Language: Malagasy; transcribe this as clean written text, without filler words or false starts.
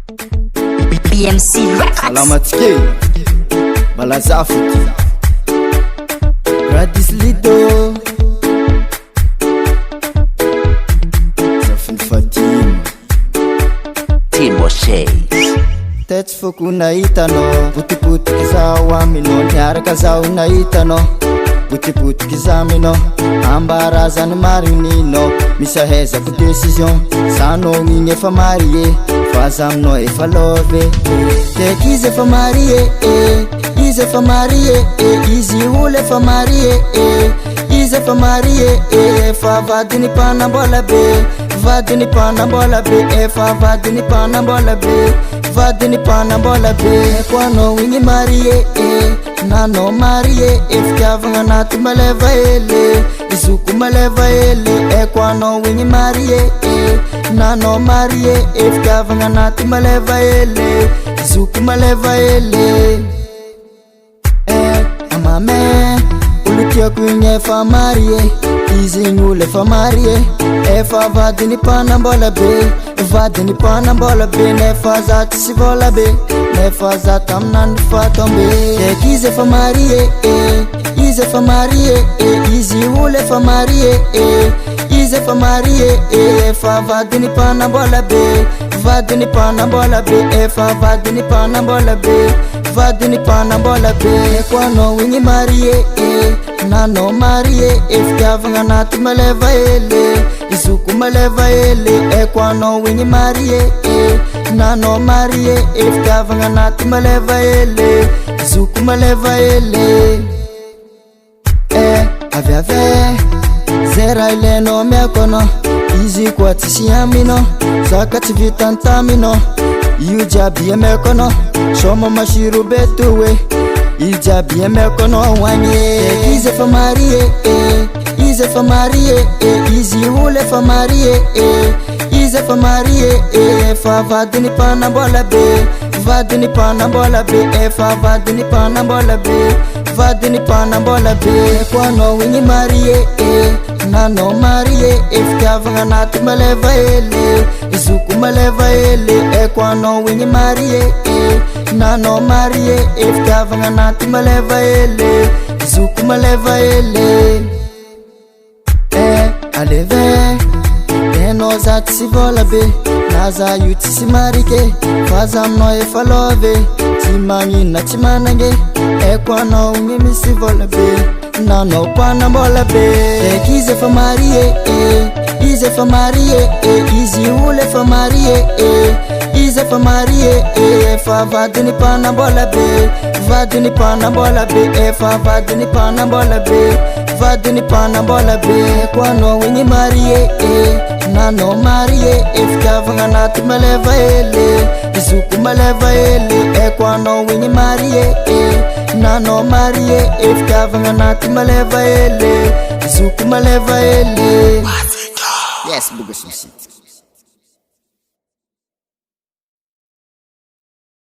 BMC Records. Salamatike Balazafuti Radis Lido Zafin Fatima Timo Shays. Tetsy foko nahitano Potipotiky zao amino Niaraka zao nahitano Potipotiky zamino Ambarazany marinino Misahezako décision Sanao igny efa marie Fa zaminao efa love Tek izy efa marie Izy efa marie Izy olo efa marie Izy efa marie Efa vadiny mpanambola be Vadiny mpanambola be Efa vadiny mpanambola be Vadiny mpanambola be Eko anao igny marie Nanao marie Fitiavagna anaty maleva ele Izoko maleva ele Eko anao igny marie Nanao marie Fitiavagna anaty maleva ele Izoko maleva ele Amame Olo tiako igny efa marie Izy igny olo efa marie Efa vadiny mpanambola be Vadiny mpanambola be Nefa zato sy vola be Nefa zato aminany fatombe Tek izy efa marie Izy efa marie Izy olo efa marie Izy efa marie Efa vadiny mpanambola be Vadiny mpanambola be Efa vadiny mpanambola be Vadiny mpanambola be Eko anao igny marie Nanao marie Fitiavagna anaty maleva ele Izoko maleva ele Eko anao igny marie Nanao marie Fitiavagna anaty maleva ele Izoko maleva ele Avy Zay raha ilainao miako anao Izy koa tsisy aminao Zaka tsy vitantaminao Io jiaby amiako anao Soma masiro beto we Io jiaby amiako anao hoagny Izy efa marie Izy efa marie Izy olo efa marie Izy efa marie Efa vadiny mpanambola be Vadiny mpanambola be Efa vadiny mpanambola be Vadiny mpanambola be Eko anao igny marie Nanao marie Fitiavagna anaty maleva ele Izoko maleva ele Eko anao igny marie Nanao marie Fitiavagna anaty maleva ele Izoko maleva ele Aleve Tenao zato sy vola be Naza io tsisy marike Fa zaminao efa love Tsy magnina tsy manange Eko anao igny misy vola be Nanao mpanambola be Tek izy efa marie Izy efa marie Izy olo efa marie Izy efa marie Efa vadiny mpanambola be Vadiny mpanambola be Efa vadiny mpanambola be Vadiny mpanambola be Eko anao igny marie Nanao marie Fitiavagna anaty maleva ele Izoko maleva ele Eko anao igny marie Nanao marie Fitiavagna anaty maleva ele Izoko maleva ele Yes, Bugas Music.